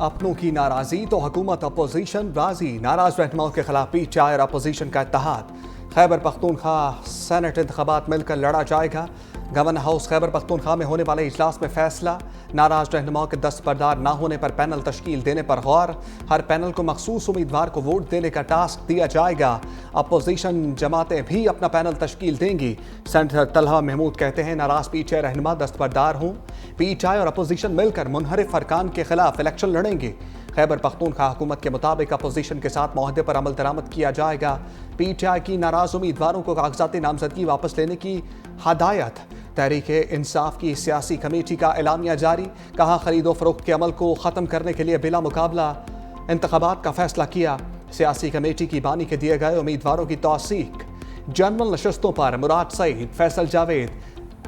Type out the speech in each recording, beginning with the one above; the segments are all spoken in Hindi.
अपनों की नाराजगी तो हुकूमत अपोजिशन राजी। नाराज रहनुमाओं के खिलाफ पीटीआई और अपोजिशन का इत्तेहाद। खैबर पख्तूनख्वा सेनेट इंतखाबात मिलकर लड़ा जाएगा। गवर्नर हाउस खैबर पख्तूनख्वा में होने वाले इजलास में फैसला। नाराज रहनुमाओं के दस्तबरदार न होने पर पैनल तश्कील देने पर गौर। हर पैनल को मखसूस उम्मीदवार को वोट देने का टास्क दिया जाएगा। अपोजिशन जमातें भी अपना पैनल तश्कील देंगी। सेनेटर तलहा महमूद कहते हैं नाराज पीटीआई रहनुमा दस्तबरदार हों। पीटीआई और अपोजिशन मिलकर मुनहरिफ अरकान के खिलाफ इलेक्शन लड़ेंगे। खैबर पख्तूनख्वा हुकूमत के मुताबिक अपोजिशन के साथ मुआहदे पर अमल दरामद किया जाएगा। पीटीआई की नाराज उम्मीदवारों को कागजाती नामजदगी वापस लेने की हदायत। तहरीक इंसाफ की सियासी कमेटी का एलामिया जारी। कहा खरीदो फरोख्त के अमल को ख़त्म करने के लिए बिला मुकाबला इंतखाबात का फैसला किया। सियासी कमेटी की बानी के दिए गए उम्मीदवारों की तौसीक। जनरल नशस्तों पर मुराद सईद, फैसल जावेद,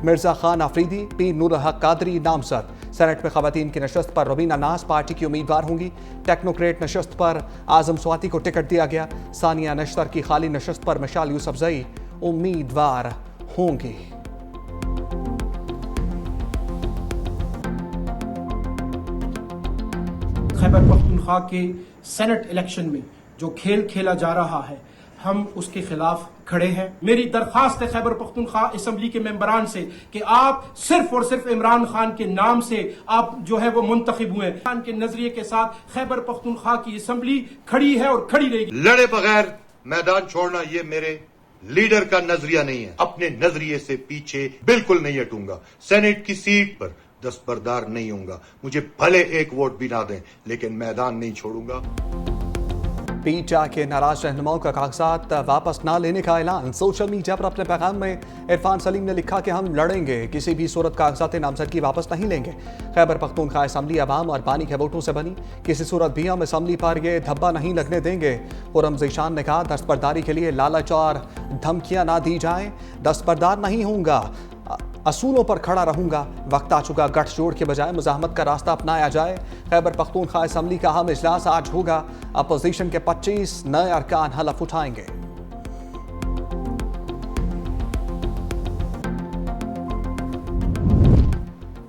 मिर्जा खान आफरीदी, पीर नूर हक कादरी नामजद। सेनेट में खवातीन की नशस्त पर रुबीना नाज पार्टी की उम्मीदवार होंगी। टेक्नोक्रेट नशस्त पर आजम स्वाति को टिकट दिया गया। सानिया नश्तर की खाली नशस्त पर मिशाल यूसुफजई उम्मीदवार होंगी। खैबर पख्तूनख्वा के सेनेट इलेक्शन में जो खेल खेला जा रहा है, हम उसके खिलाफ खड़े हैं। मेरी दरखास्त है खैबर पख्तूनख्वा असम्बली के मेंबरान से कि आप सिर्फ और सिर्फ इमरान खान के नाम से आप जो है वो मुंतखब हुए। खान के नजरिए के साथ खैबर पख्तूनख्वा की असम्बली खड़ी है और खड़ी रहेगी। लड़े बगैर मैदान छोड़ना ये मेरे लीडर का नजरिया नहीं है। अपने नजरिए से पीछे बिल्कुल नहीं हटूंगा। सेनेट की सीट पर दस्तबरदार नहीं होऊंगा। मुझे भले एक वोट भी ना दें, लेकिन मैदान नहीं छोड़ूंगा। पीटीआई के नाराज रहनुमाओं का कागजात वापस ना लेने का ऐलान। सोशल मीडिया पर अपने पैगाम में इरफान सलीम ने लिखा कि हम लड़ेंगे, किसी भी सूरत कागजात नामजदगी वापस नहीं लेंगे। खैबर पख्तूनख्वा असम्बली अवाम और बानी के वोटों से बनी, किसी सूरत भी हम असम्बली पर यह धब्बा नहीं लगने देंगे। खुर्रम ज़ीशान ने कहा दस्तबरदारी के लिए लालच और धमकियां ना दी जाएं। दस्तबरदार नहीं होऊंगा, असूलों पर खड़ा रहूंगा। वक्त आ चुका गठजोड़ के बजाय मुजाहमत का रास्ता अपनाया जाए। खैबर पख्तूनख्वा असम्बली का अहम इजलास आज होगा। अपोजिशन के 25 नए अरकान हलफ उठाएंगे।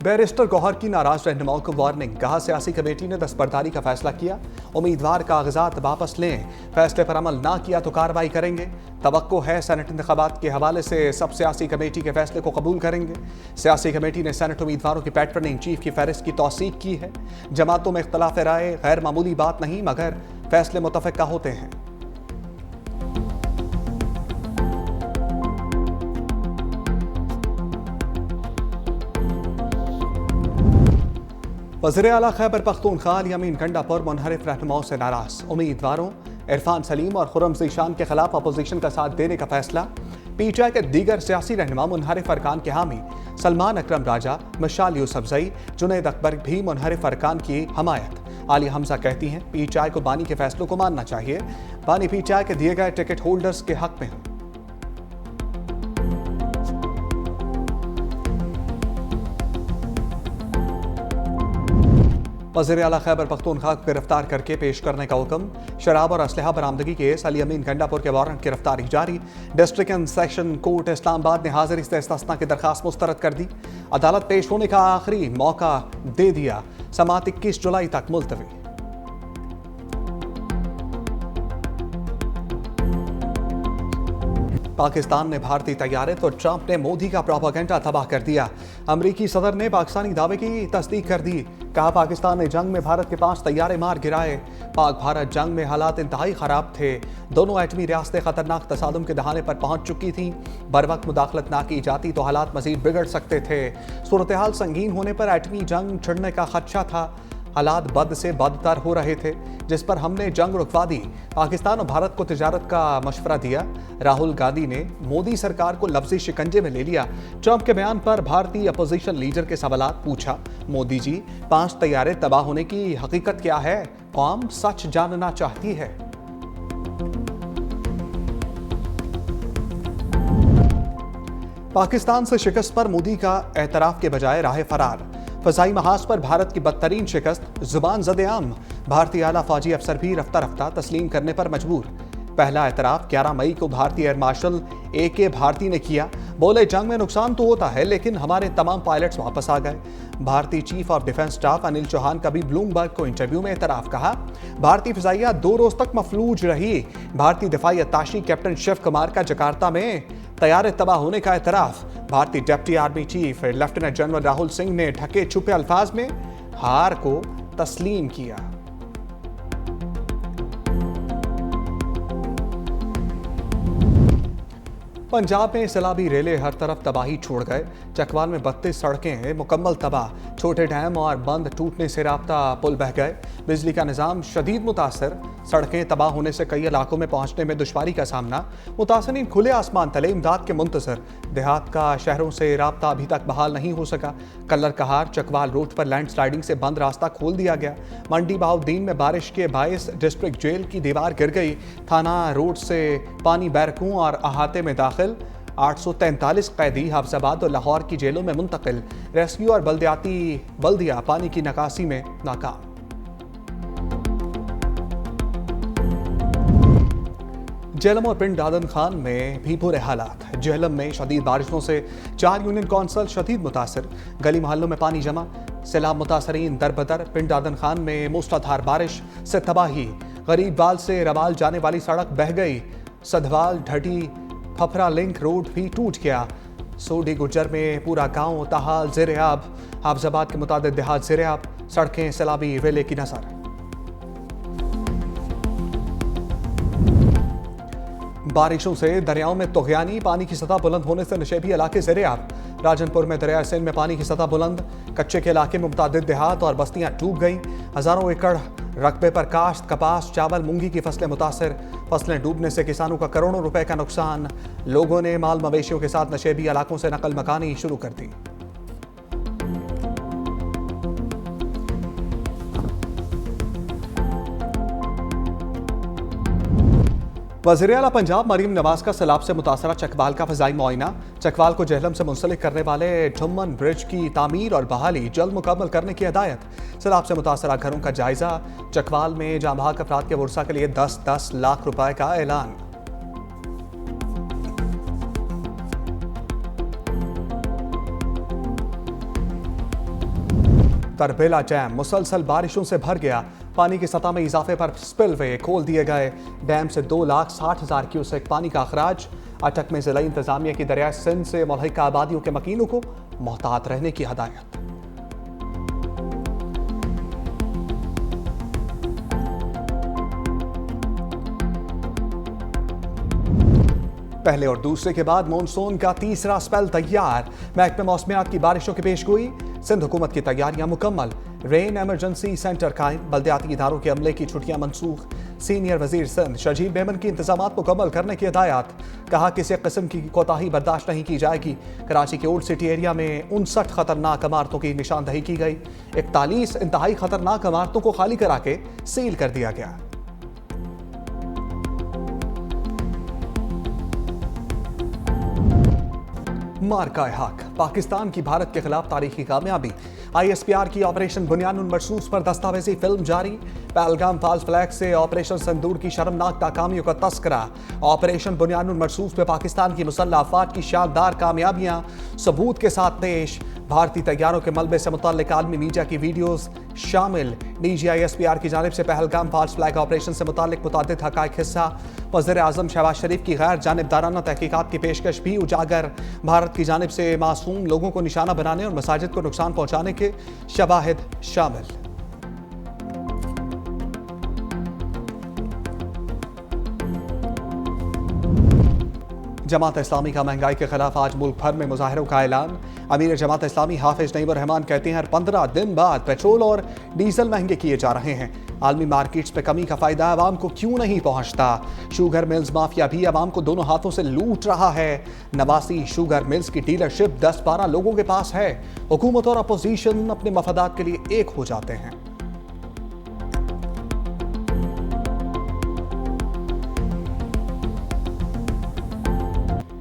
बैरिस्टर गौहर की नाराज रहनुमाओं को वार्निंग। कहा सियासी कमेटी ने दस्तबरदारी का फैसला किया, उम्मीदवार कागजात वापस लें। फैसले पर अमल ना किया तो कार्रवाई करेंगे। तवक्को है सेनेट इंतखाबात के हवाले से सब सियासी कमेटी के फैसले को कबूल करेंगे। सियासी कमेटी ने सेनेट उम्मीदवारों की पैटर्निंग चीफ की फहरिस्त की तौसीक की है। जमातों में इख्तलाफ राय गैर मामूली बात नहीं, मगर फैसले मुतफ़िका होते हैं। वज़ीर आला खैबर पख्तूनख्वा अली अमीन गंडापुर मुनहरिफ रहनुमाओं से नाराज। उम्मीदवारों इरफान सलीम और खुर्रम ज़ीशान के खिलाफ अपोजिशन का साथ देने का फैसला। पीटीआई के दीगर सियासी रहनुमा मुनहरिफ अरकान के हामी। सलमान अकरम राजा, मिशाल यूसुफजई, जुनैद अकबर भी मुनहरिफ अरकान की हमायत। आली हमजा कहती हैं पीटीआई को बानी के फैसलों को मानना चाहिए। बानी पीटीआई के दिए गए टिकट होल्डर्स के हक में हैं। वज़ीर आला खैबर पख्तूनख्वा को गिरफ्तार करके पेश करने का हुक्म। शराब और असलहा बरामदगी केस अली अमीन गंडापुर के वारंट गिरफ्तारी जारी। District and session court Islamabad ने हाजिरी से इस्तिस्ना की दरखास्त मुस्तरद कर दी। अदालत पेश होने का आखिरी मौका दे दिया। समाअत 21 जुलाई तक मुलतवी। पाकिस्तान ने भारतीय तैयारे तो ट्रंप ने मोदी का प्रोपेगेंडा तबाह कर दिया। अमरीकी सदर ने पाकिस्तानी दावे की तस्दीक कर दी। कहा पाकिस्तान ने जंग में भारत के 5 तैयारे मार गिराए। पाक भारत जंग में हालात इंतहाई ख़राब थे। दोनों एटमी रियासतें खतरनाक तसादुम के दहाने पर पहुंच चुकी थीं। बर वक्त मुदाखलत ना की जाती तो हालात मजीद बिगड़ सकते थे। सूरत हाल संगीन होने पर एटमी जंग छिड़ने का खदशा था। हालात बद से बदतर हो रहे थे, जिस पर हमने जंग रुकवा दी। पाकिस्तान और भारत को तिजारत का मशवरा दिया। राहुल गांधी ने मोदी सरकार को लफ्ज़ी शिकंजे में ले लिया। ट्रंप के बयान पर भारतीय अपोजिशन लीडर के सवालात पूछा। मोदी जी, 5 तैयारे तबाह होने की हकीकत क्या है? कौम सच जानना चाहती है। पाकिस्तान से शिकस्त पर मोदी का एतराफ़ के बजाय राह फरार। फ़ज़ाई महाज पर भारत की बदतरीन शिकस्त, जुबान ज़द-ए-आम। भारतीय आला फौजी अफसर भी रफ्ता रफ्ता तस्लीम करने पर मजबूर। पहला एतराफ़ 11 मई को भारतीय एयर मार्शल AK भारती ने किया। बोले जंग में नुकसान तो होता है लेकिन हमारे तमाम पायलट्स वापस आ गए। भारतीय chief of defence staff Anil Chauhan का भी ब्लूमबर्ग को इंटरव्यू में एतराफ कहा। भारतीय फिजाइया 2 रोज तक मफलूज रही। भारतीय दिफाई अत्ताशी कैप्टन शिव कुमार का जकार्ता में तैयारे तबाह होने का एतराफ। भारतीय deputy army chief lieutenant general Rahul Singh ने ढके छुपे अल्फाज में हार को तस्लीम किया। पंजाब में सैलाबी रेले हर तरफ तबाही छोड़ गए। चकवाल में 32 सड़कें मुकम्मल तबाह। छोटे डैम और बंद टूटने से राब्ता पुल बह गए। बिजली का निज़ाम शदीद मुतासर। सड़कें तबाह होने से कई इलाकों में पहुंचने में दुश्वारी का सामना। मुतासरीन खुले आसमान तले इमदाद के मुंतजर। देहात का शहरों से राब्ता अभी तक बहाल नहीं हो सका। कल्लर कहार चकवाल रोड पर लैंड स्लाइडिंग से बंद रास्ता खोल दिया गया। मंडी बहाउद्दीन में बारिश के बायस डिस्ट्रिक्ट जेल की दीवार गिर गई। थाना रोड से पानी बैरकों और अहाते में दाखिल। 843 कैदी हफ्साबाद और लाहौर की जेलों में मुंतकिल। रेस्क्यू और बल्दिया पानी की निकासी में नाकाम। जेहलम और पिंड दादन खान में भी बुरे हालात। जेहलम में शदीद बारिशों से 4 यूनियन कौंसल शदीद मुतासर। गली मोहल्लों में पानी जमा। सैलाब मुतासरीन दरबदर। पिंड दादन खान में मूसलाधार बारिश से तबाही। गरीबवाल से रवाल जाने वाली सड़क बह गई। सधवाल ढटी फफरा लिंक रोड भी टूट गया। सोडी गुज्जर में पूरा गांव ताहाल ज़ेर-ए-आब। हाफजाबाद के मुतादिद देहात ज़ेर-ए-आब। सड़कें सैलाबी रेले की नजर। बारिशों से दरियाओं में तोगयानी। पानी की सतह बुलंद होने से नशेबी इलाके ज़ेर-ए-आब। राजनपुर में दरिया सिंध में पानी की सतह बुलंद। कच्चे के इलाके में मुतादिद देहात और बस्तियां डूब गईं। हजारों एकड़ रकबे पर काश्त, कपास, चावल, मूंगी की फसलें मुतासर। फसलें डूबने से किसानों का करोड़ों रुपए का नुकसान। लोगों ने माल मवेशियों के साथ नशेबी इलाकों से नकल मकानी शुरू कर दी। वज़ीर आला पंजाब मरीम नवाज का सैलाब से मुतासरा चकवाल का फ़ज़ाई मुआयना। चकवाल को जेहलम से मुंसलिक करने वाले झुम्मन ब्रिज की तामीर और बहाली जल्द मुकम्मल करने की हिदायत। सैलाब से मुतासरा घरों का जायजा। चकवाल में जाँ बहक अफराद के वर्सा के लिए 10-10 लाख रुपए का ऐलान। तरबेला डैम मुसलसल बारिशों से भर गया। पानी की सतह में इजाफे पर स्पिलवे खोल दिए गए। डैम से 2,60,000 क्यूसेक पानी का अखराज। अटक में जिला इंतजामिया की दरिया सिंध से मुल्हिका आबादियों के मकीनों को मोहतात रहने की हिदायत। पहले और दूसरे के बाद मॉनसून का तीसरा स्पेल तैयार। महकमे मौसमियात की बारिशों की पेशगोई। सिंध हुकूमत की तैयारियां मुकम्मल। रेन एमरजेंसी सेंटर कायम। बल्दियाती इदारों के अमले की छुट्टियां मनसूख। सीनियर वजीर सिंध शजील मेमन की इंतजामात मुकम्मल करने की हिदायत। कहा किसी किस्म की कोताही बर्दाश्त नहीं की जाएगी। कराची के ओल्ड सिटी एरिया में 59 खतरनाक इमारतों की निशानदही की गई। 41 इंतहाई खतरनाक इमारतों को खाली करा के सील कर दिया गया। मार्का हक। पाकिस्तान की भारत के खिलाफ तारीखी कामयाबी। ISPR की ऑपरेशन बुनियानुल मरसूस पर दस्तावेजी फिल्म जारी। पहलगाम फॉल्स फ्लैग से ऑपरेशन संदूर की शर्मनाक नाकामियों का तस्करा। ऑपरेशन बुनियानुल मरसूस पे पाकिस्तान की मुसल्लह अफवाज की शानदार कामयाबियां सबूत के साथ पेश। भारतीय तैयारों के मलबे से मुताल्लिक आलमी मीडिया की वीडियोस शामिल। DG ISPR की जानिब से पहलगाम फॉल्स फ्लैग ऑपरेशन से मुताल्लिक मुतादिद हक़ाइक़ हिस्सा। वज़ीर आज़म शहबाज शरीफ की गैर जानिबदाराना तहकीकात की पेशकश भी उजागर। भारत की जानिब से मासूम लोगों को निशाना बनाने और मसाजिद को नुकसान पहुंचाने के शवाहिद शामिल। जमात इस्लामी का महंगाई के खिलाफ आज मुल्क भर में मुजाहिरों का ऐलान। अमीर जमात इस्लामी हाफिज नईमुर रहमान कहते हैं हर 15 दिन बाद पेट्रोल और डीजल महंगे किए जा रहे हैं। आलमी मार्केट्स पे कमी का फायदा आवाम को क्यों नहीं पहुंचता। शुगर मिल्स माफिया भी आवाम को दोनों हाथों से लूट रहा है। 89 शुगर मिल्स की डीलरशिप 10-12 लोगों के पास है। हुकूमत और अपोजिशन अपने मफादात के लिए एक हो जाते हैं।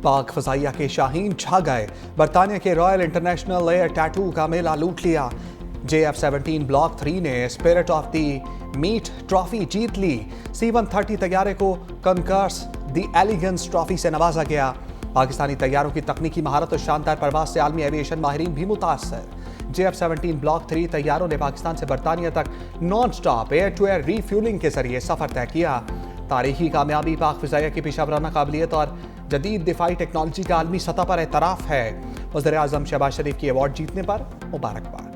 पाक फजाइया के शाहीन छा गए। बरतानिया के रॉयल इंटरनेशनल एयर टैटू का मेला लूट लिया। JF-17 ब्लॉक 3 ने spirit of the meet trophy जीत ली। C-130 तैयारे को कनकर्स द एलिगेंस ट्रॉफी से नवाजा गया। पाकिस्तानी तैयारों की तकनीकी महारत और शानदार परवाज से आलमी एविएशन माहिरीन भी मुतासर। JF-17 ब्लॉक 3 तैयारों ने पाकिस्तान से बरतानिया तक non stop air to air refuelling के जरिए सफर तय किया। तारीखी कामयाबी पाक फिजाइया की पेशावराना काबिलियत और जदीद दिफाई टेक्नोलॉजी का आलमी सतह पर एतराफ़ है। वज़ीर आज़म शहबाज शरीफ की अवार्ड जीतने पर मुबारकबाद।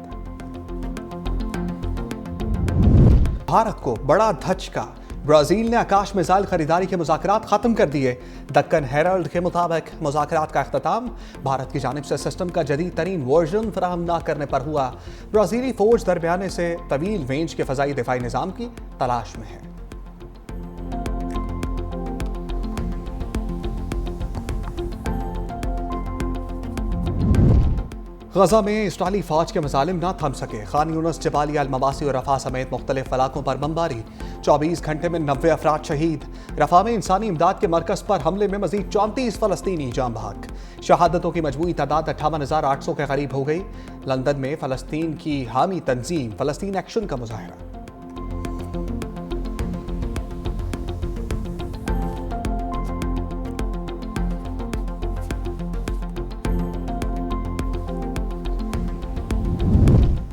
भारत को बड़ा धचका, ब्राजील ने आकाश मिसाइल खरीदारी के मुज़ाकरात खत्म कर दिए। दक्कन हेरल्ड के मुताबिक मुज़ाकरात का अख्ताम भारत की जानिब से सिस्टम का जदीद तरीन वर्जन फराहम न करने पर हुआ। ब्राज़ीली फौज दरमियाने से तवील रेंज के फ़ज़ाई दिफाई निज़ाम की तलाश में है। गजा में इस्राइली फौज के मजालिम न थम सके। खान यूनस, जबालिया, अल-मवासी और रफा समेत मुख्तलिफ इलाकों पर बमबारी। 24 घंटे में 90 अफराद शहीद। रफा में इंसानी इमदाद के मरकज पर हमले में मजीद 34 फलस्तीनी जाम बहक। शहादतों की मजमूई तादाद 58,800 के करीब हो गई। लंदन में फलस्तीन की हामी तंजीम फलस्तीन एक्शन का मुजाहरा।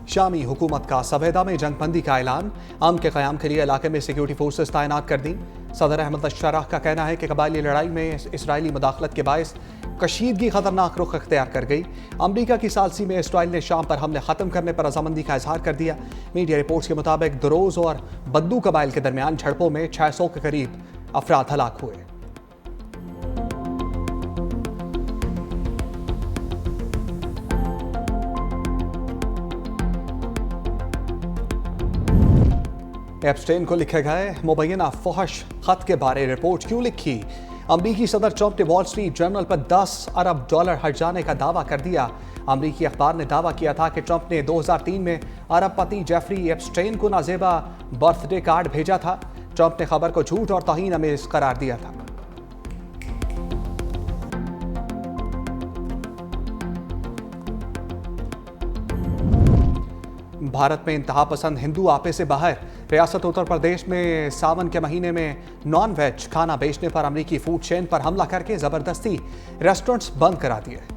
शामी हुकूमत का सवेदा में जंगबंदी का ऐलान। अमन के क़याम के लिए इलाके में सिक्योरिटी फोर्सेस तैनात कर दी। सदर अहमद अशराह का कहना है कि कबायली लड़ाई में इसराइली मुदाखलत के बायस कशीदगी खतरनाक रुख अख्तियार कर गई। अमरीका की सालसी में इसराइल ने शाम पर हमले खत्म करने पर रजामंदी का इजहार कर दिया। मीडिया रिपोर्ट्स के मुताबिक दरोज और बद्दू कबाइल के दरमियान झड़पों में 600 के करीब अफराद हलाक हुए। एप्स्टेन को लिखे गए मुबैना फहश खत के बारे रिपोर्ट क्यों लिखी? अमरीकी सदर ट्रंप ने वॉल स्ट्रीट जर्नल पर $10 अरब हर्जाने का दावा कर दिया। अमरीकी अखबार ने दावा किया था कि ट्रंप ने 2003 में अरबपति जेफरी एप्स्टेन को नाजेबा बर्थडे कार्ड भेजा था। ट्रंप ने खबर को झूठ और तौहीन आमेज करार दिया था। भारत में इंतहा पसंद हिंदू आपे से बाहर। रियासत उत्तर प्रदेश में सावन के महीने में नॉन वेज खाना बेचने पर अमरीकी फूड चेन पर हमला करके जबरदस्ती रेस्टोरेंट्स बंद करा दिए।